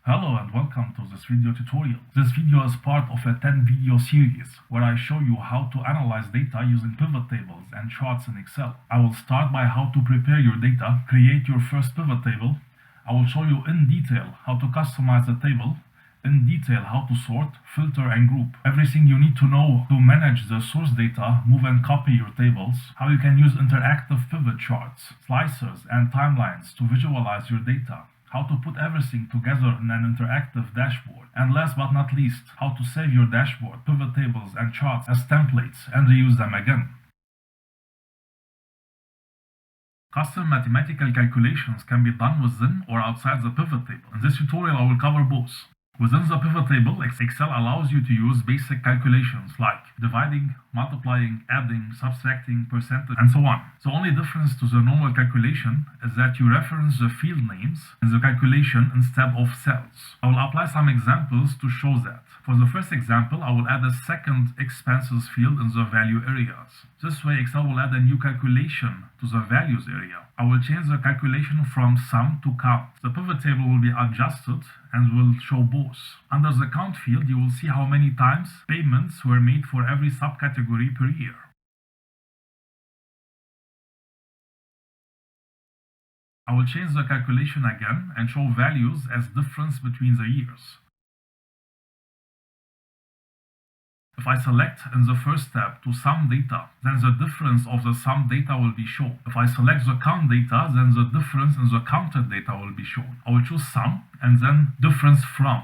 Hello and welcome to this video tutorial. This video is part of a 10 video series where I show you how to analyze data using pivot tables and charts in Excel. I will start by how to prepare your data, create your first pivot table. I will show you in detail how to customize the table, in detail how to sort, filter and group. Everything you need to know to manage the source data, move and copy your tables, how you can use interactive pivot charts, slicers and timelines to visualize your data, how to put everything together in an interactive dashboard, and last but not least, how to save your dashboard, pivot tables and charts as templates and reuse them again. Custom mathematical calculations can be done within or outside the pivot table. In this tutorial I will cover both. Within the pivot table, Excel allows you to use basic calculations like dividing, multiplying, adding, subtracting, percentage, and so on. The only difference to the normal calculation is that you reference the field names in the calculation instead of cells. I will apply some examples to show that. For the first example, I will add a second expenses field in the value areas. This way, Excel will add a new calculation to the values area. I will change the calculation from sum to count. The pivot table will be adjusted and will show both. Under the count field, you will see how many times payments were made for every subcategory per year. I will change the calculation again and show values as difference between the years. If I select in the first tab to sum data, then the difference of the sum data will be shown. If I select the count data, then the difference in the counted data will be shown. I will choose sum and then difference from.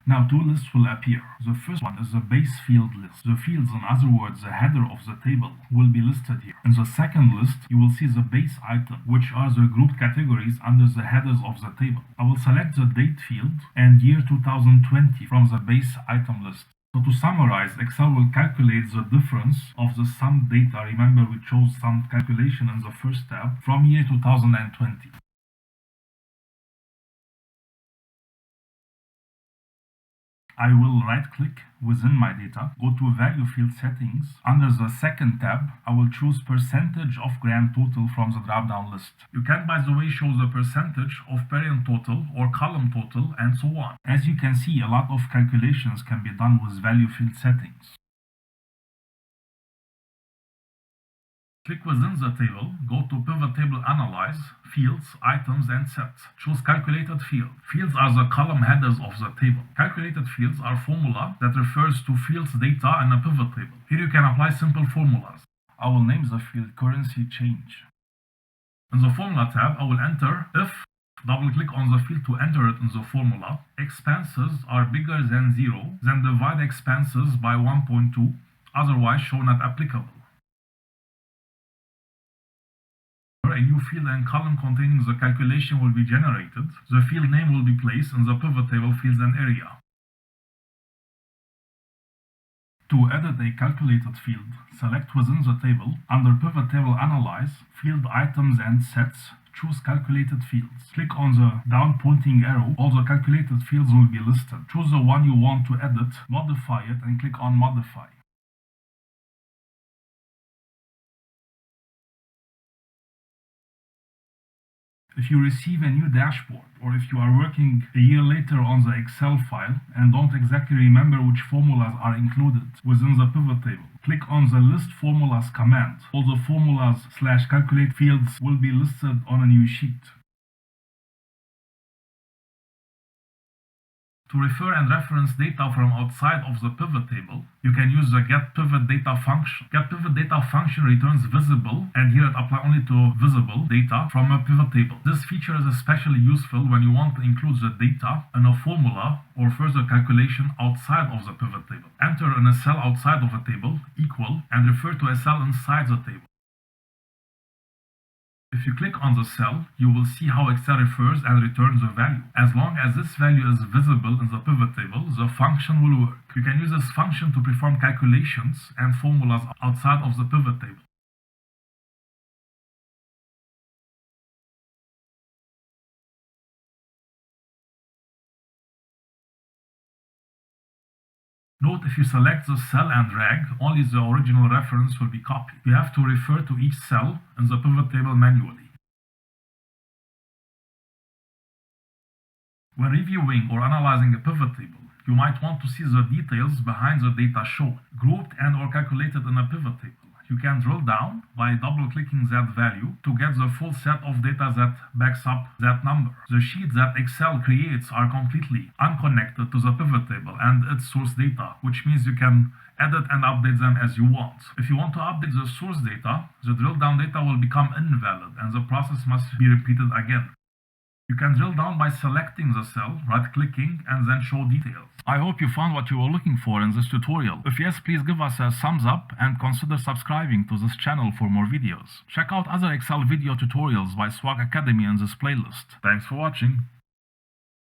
Now two lists will appear. The first one is the base field list. The fields, in other words, the header of the table, will be listed here. In the second list, you will see the base item, which are the grouped categories under the headers of the table. I will select the date field and year 2020 from the base item list. So to summarize, Excel will calculate the difference of the sum data. Remember, we chose sum calculation in the first tab from year 2020. I will right-click within my data, go to Value Field Settings. Under the second tab, I will choose Percentage of Grand Total from the drop-down list. You can, by the way, show the percentage of parent total or column total and so on. As you can see, a lot of calculations can be done with Value Field Settings. Click within the table, go to Pivot Table Analyze, Fields, Items and Sets. Choose Calculated Field. Fields are the column headers of the table. Calculated fields are formula that refers to fields data in a pivot table. Here you can apply simple formulas. I will name the field Currency Change. In the Formula tab, I will enter if, double-click on the field to enter it in the formula, expenses are bigger than 0, then divide expenses by 1.2, otherwise show not applicable. A new field and column containing the calculation will be generated. The field name will be placed in the pivot table fields and area. To edit a calculated field, select within the table, under Pivot Table Analyze, Field Items and Sets, choose Calculated Fields. Click on the down pointing arrow, all the calculated fields will be listed. Choose the one you want to edit, modify it and click on Modify. If you receive a new dashboard, or if you are working a year later on the Excel file and don't exactly remember which formulas are included within the pivot table, click on the List Formulas command. All the formulas/calculate fields will be listed on a new sheet. To refer and reference data from outside of the pivot table, you can use the GetPivotData function. GetPivotData function returns visible, and here it applies only to visible data from a pivot table. This feature is especially useful when you want to include the data in a formula or further calculation outside of the pivot table. Enter in a cell outside of a table, equal, and refer to a cell inside the table. If you click on the cell, you will see how Excel refers and returns a value. As long as this value is visible in the pivot table, the function will work. You can use this function to perform calculations and formulas outside of the pivot table. Note, if you select the cell and drag, only the original reference will be copied. You have to refer to each cell in the pivot table manually. When reviewing or analyzing a pivot table, you might want to see the details behind the data shown, grouped and or calculated in a pivot table. You can drill down by double-clicking that value to get the full set of data that backs up that number. The sheets that Excel creates are completely unconnected to the pivot table and its source data, which means you can edit and update them as you want. If you want to update the source data, the drill down data will become invalid and the process must be repeated again. You can drill down by selecting the cell, right-clicking, and then show details. I hope you found what you were looking for in this tutorial. If yes, please give us a thumbs up and consider subscribing to this channel for more videos. Check out other Excel video tutorials by Swag Academy in this playlist. Thanks for watching.